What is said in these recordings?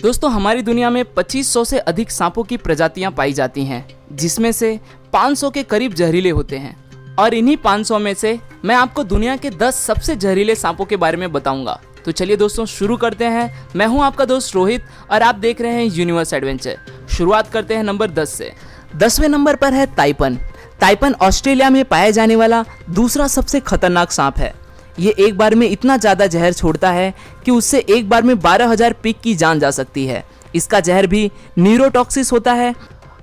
दोस्तों हमारी दुनिया में 2500 से अधिक सांपों की प्रजातियां पाई जाती हैं, जिसमें से 500 के करीब जहरीले होते हैं। और इन्हीं 500 में से मैं आपको दुनिया के 10 सबसे जहरीले सांपों के बारे में बताऊंगा। तो चलिए दोस्तों शुरू करते हैं। मैं हूं आपका दोस्त रोहित और आप देख रहे हैं यूनिवर्स एडवेंचर। शुरुआत करते हैं नंबर 10 से। 10वें नंबर पर है ताइपन। ताइपन ऑस्ट्रेलिया में पाया जाने वाला दूसरा सबसे खतरनाक सांप है। ये एक बार में इतना ज़्यादा जहर छोड़ता है कि उससे एक बार में 12,000 पिग की जान जा सकती है। इसका जहर भी न्यूरोटॉक्सिस होता है।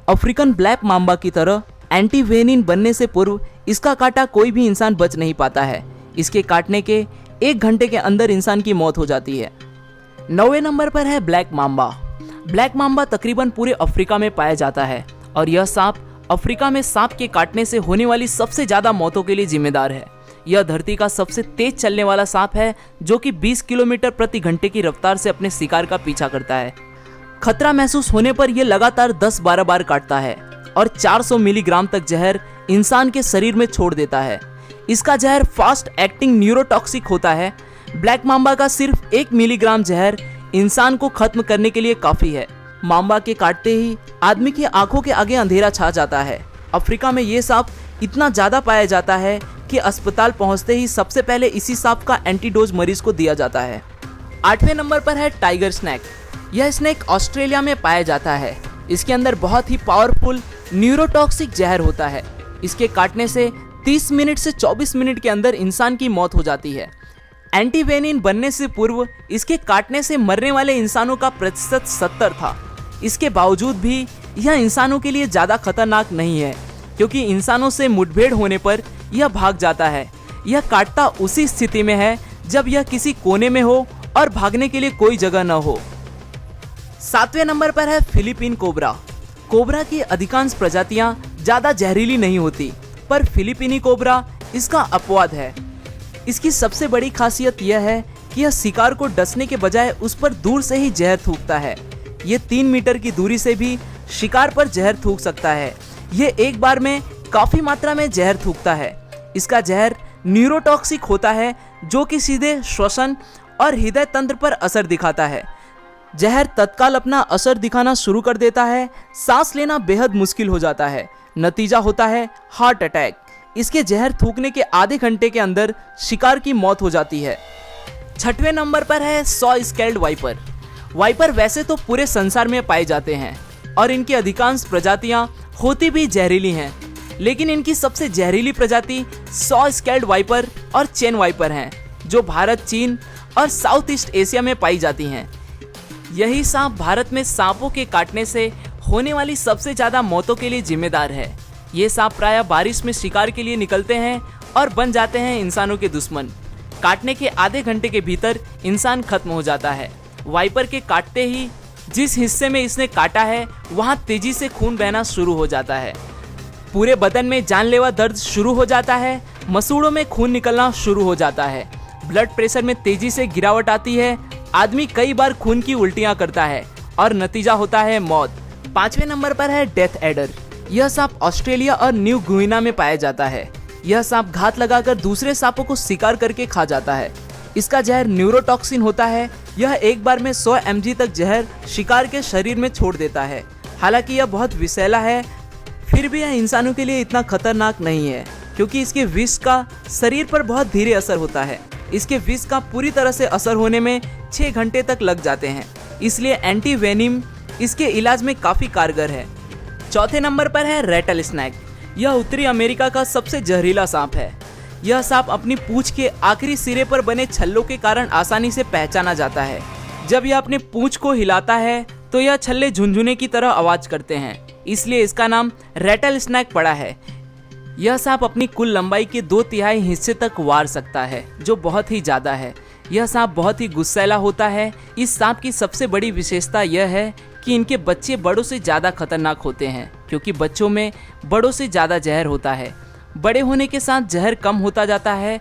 अफ्रीकन ब्लैक माम्बा की तरह एंटीवेनिन बनने से पूर्व इसका काटा कोई भी इंसान बच नहीं पाता है। इसके काटने के 1 घंटे के अंदर इंसान की मौत हो जाती है। 9वें नंबर पर है ब्लैक माम्बा। ब्लैक माम्बा तकरीबन पूरे अफ्रीका में पाया जाता है और यह सांप अफ्रीका में सांप के काटने से होने वाली सबसे ज़्यादा मौतों के लिए जिम्मेदार है। यह धरती का सबसे तेज चलने वाला सांप है, जो कि 20 किलोमीटर प्रति घंटे की रफ्तार से अपने शिकार का पीछा करता है। खतरा महसूस होने पर यह लगातार 10-12 बार काटता है और 400 मिलीग्राम तक जहर इंसान के शरीर में छोड़ देता है। इसका जहर फास्ट एक्टिंग न्यूरोटॉक्सिक होता है। ब्लैक माम्बा का सिर्फ 1 मिलीग्राम जहर इंसान को खत्म करने के लिए काफ़ी है। माम्बा के काटते ही आदमी की आंखों के आगे अंधेरा छा जाता है। अफ्रीका में ये सांप इतना ज़्यादा पाया जाता है कि अस्पताल पहुंचते ही सबसे पहले इसी सांप का एंटीडोज मरीज को दिया जाता है। 8वें नंबर पर है टाइगर स्नैक। यह स्नैक ऑस्ट्रेलिया में पाया जाता है। इसके अंदर बहुत ही पावरफुल न्यूरोटॉक्सिक जहर होता है। इसके काटने से 30 मिनट से 24 मिनट के अंदर इंसान की मौत हो जाती है। एंटीवेनिन बनने से पूर्व इसके काटने से मरने वाले इंसानों का प्रतिशत 70 था। इसके बावजूद भी यह इंसानों के लिए ज़्यादा खतरनाक नहीं है, क्योंकि इंसानों से मुठभेड़ होने पर यह भाग जाता है। यह काटता उसी स्थिति में है जब यह किसी कोने में हो और भागने के लिए कोई जगह न हो। 7वें नंबर पर है फिलीपीन कोबरा। कोबरा की अधिकांश प्रजातियां ज़्यादा जहरीली नहीं होती, पर फिलीपीनी कोबरा इसका अपवाद है। इसकी सबसे बड़ी खासियत यह है कि यह शिकार को डसने के बजाय उस पर दूर से ही जहर थूकता है। ये 3 मीटर की दूरी से भी शिकार पर जहर थूक सकता है। ये एक बार में काफ़ी मात्रा में जहर थूकता है। इसका जहर न्यूरोटॉक्सिक होता है, जो कि सीधे श्वसन और हृदय तंत्र पर असर दिखाता है। जहर तत्काल अपना असर दिखाना शुरू कर देता है। सांस लेना बेहद मुश्किल हो जाता है। नतीजा होता है हार्ट अटैक। इसके जहर थूकने के आधे घंटे के अंदर शिकार की मौत हो जाती है। 6वें नंबर पर है सॉ स्केल्ड वाइपर। वाइपर वैसे तो पूरे संसार में पाए जाते हैं और इनकी अधिकांश प्रजातियां होती भी जहरीली हैं, लेकिन इनकी सबसे जहरीली प्रजाति सॉ स्केल्ड वाइपर और चेन वाइपर हैं, जो भारत, चीन और साउथ ईस्ट एशिया में पाई जाती हैं। यही सांप भारत में सांपों के काटने से होने वाली सबसे ज़्यादा मौतों के लिए जिम्मेदार है। ये सांप प्रायः बारिश में शिकार के लिए निकलते हैं और बन जाते हैं इंसानों के दुश्मन। काटने के आधे घंटे के भीतर इंसान खत्म हो जाता है। वाइपर के काटते ही जिस हिस्से में इसने काटा है वहाँ तेजी से खून बहना शुरू हो जाता है। पूरे बदन में जानलेवा दर्द शुरू हो जाता है। मसूड़ों में खून निकलना शुरू हो जाता है। ब्लड प्रेशर में तेजी से गिरावट आती है। आदमी कई बार खून की उल्टियाँ करता है और नतीजा होता है मौत। 5वें नंबर पर है डेथ एडर। यह सांप ऑस्ट्रेलिया और न्यू गुइना में पाया जाता है। यह सांप घात लगाकर दूसरे सांपों को शिकार करके खा जाता है। इसका जहर न्यूरोटॉक्सिन होता है। यह एक बार में 100 mg तक जहर शिकार के शरीर में छोड़ देता है। हालांकि यह बहुत विषैला है, फिर भी यह इंसानों के लिए इतना खतरनाक नहीं है, क्योंकि इसके विष का शरीर पर बहुत धीरे असर होता है। इसके विष का पूरी तरह से असर होने में 6 घंटे तक लग जाते हैं, इसलिए एंटीवेनिम इसके इलाज में काफ़ी कारगर है। 4थे नंबर पर है रेटल स्नैक। यह उत्तरी अमेरिका का सबसे जहरीला सांप है। यह सांप अपनी पूंछ के आखिरी सिरे पर बने छल्लों के कारण आसानी से पहचाना जाता है। जब यह अपने पूंछ को हिलाता है तो यह छल्ले झुनझुने की तरह आवाज करते हैं, इसलिए इसका नाम रेटल स्नैक पड़ा है। यह सांप अपनी कुल लंबाई के 2/3 हिस्से तक वार सकता है, जो बहुत ही ज़्यादा है। यह सांप बहुत ही गुस्सैला होता है। इस सांप की सबसे बड़ी विशेषता यह है कि इनके बच्चे बड़ों से ज़्यादा खतरनाक होते हैं, क्योंकि बच्चों में बड़ों से ज़्यादा जहर होता है। बड़े होने के साथ जहर कम होता जाता है।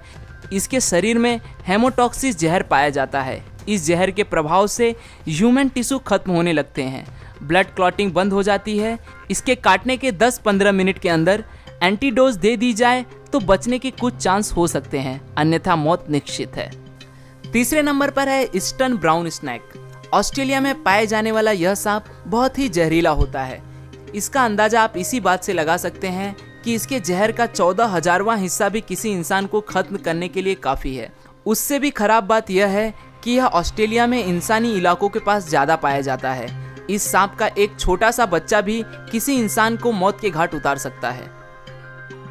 इसके शरीर में हेमोटॉक्सिस जहर पाया जाता है। इस जहर के प्रभाव से ह्यूमन टिश्यू खत्म होने लगते हैं। ब्लड क्लॉटिंग बंद हो जाती है। इसके काटने के 10-15 मिनट के अंदर एंटीडोज दे दी जाए तो बचने के कुछ चांस हो सकते हैं, अन्यथा मौत निश्चित है। तीसरे नंबर पर है ईस्टर्न ब्राउन स्नैक। ऑस्ट्रेलिया में पाए जाने वाला यह सांप बहुत ही जहरीला होता है। इसका अंदाजा आप इसी बात से लगा सकते हैं कि इसके जहर का 14,000वां हिस्सा भी किसी इंसान को खत्म करने के लिए काफ़ी है। उससे भी खराब बात यह है कि यह ऑस्ट्रेलिया में इंसानी इलाकों के पास ज़्यादा पाया जाता है। इस सांप का एक छोटा सा बच्चा भी किसी इंसान को मौत के घाट उतार सकता है।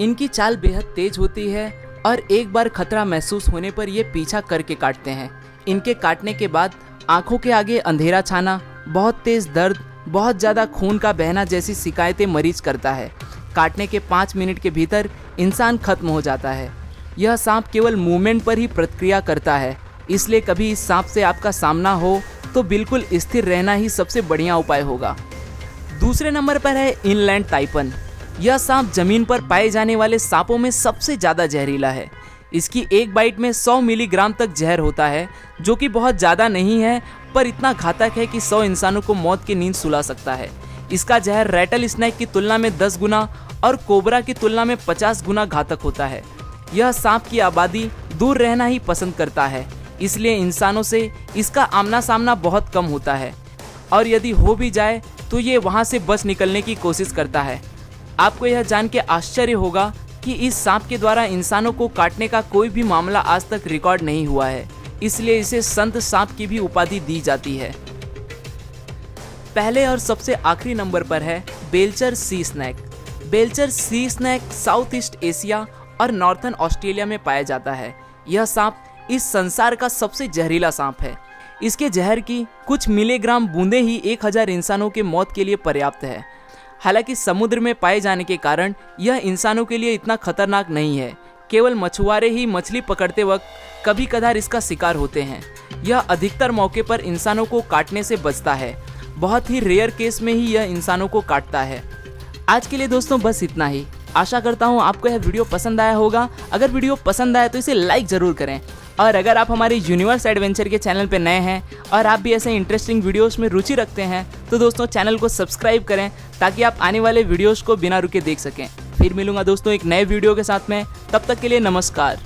इनकी चाल बेहद तेज होती है और एक बार खतरा महसूस होने पर ये पीछा करके काटते हैं। इनके काटने के बाद आंखों के आगे अंधेरा छाना, बहुत तेज दर्द, बहुत ज़्यादा खून का बहना जैसी शिकायतें मरीज करता है। काटने के 5 मिनट के भीतर इंसान खत्म हो जाता है। यह सांप केवल मूवमेंट पर ही प्रतिक्रिया करता है, इसलिए कभी इस सांप से आपका सामना हो तो बिल्कुल स्थिर रहना ही सबसे बढ़िया उपाय होगा। दूसरे नंबर पर है इनलैंड ताइपन। यह सांप जमीन पर पाए जाने वाले सांपों में सबसे ज़्यादा जहरीला है। इसकी एक बाइट में 100 मिलीग्राम तक जहर होता है, जो कि बहुत ज़्यादा नहीं है पर इतना घातक है कि 100 इंसानों को मौत की नींद सुला सकता है। इसका जहर रैटल स्नेक की तुलना में 10 गुना और कोबरा की तुलना में 50 गुना घातक होता है। यह सांप की आबादी दूर रहना ही पसंद करता है, इसलिए इंसानों से इसका आमना सामना बहुत कम होता है और यदि हो भी जाए तो ये वहाँ से बच निकलने की कोशिश करता है। आपको यह जान के आश्चर्य होगा कि इस सांप के द्वारा इंसानों को काटने का कोई भी मामला आज तक रिकॉर्ड नहीं हुआ है, इसलिए इसे संत सांप की भी उपाधि दी जाती है। पहले और सबसे आखिरी नंबर पर है Belcher sea snake. Belcher sea snake south east Asia और नॉर्थर्न ऑस्ट्रेलिया में पाया जाता है। यह सांप इस संसार का सबसे जहरीला सांप है। इसके जहर की कुछ मिलीग्राम बूंदें ही 1000 इंसानों के मौत के लिए पर्याप्त है। हालांकि समुद्र में पाए जाने के कारण यह इंसानों के लिए इतना खतरनाक नहीं है। केवल मछुआरे ही मछली पकड़ते वक्त कभी कभार इसका शिकार होते हैं। यह अधिकतर मौके पर इंसानों को काटने से बचता है। बहुत ही रेयर केस में ही यह इंसानों को काटता है। आज के लिए दोस्तों बस इतना ही। आशा करता हूँ आपको यह वीडियो पसंद आया होगा। अगर वीडियो पसंद आया तो इसे लाइक ज़रूर करें और अगर आप हमारे यूनिवर्स एडवेंचर के चैनल पर नए हैं और आप भी ऐसे इंटरेस्टिंग वीडियोस में रुचि रखते हैं तो दोस्तों चैनल को सब्सक्राइब करें ताकि आप आने वाले वीडियोस को बिना रुके देख सकें। फिर मिलूंगा दोस्तों एक नए वीडियो के साथ में, तब तक के लिए नमस्कार।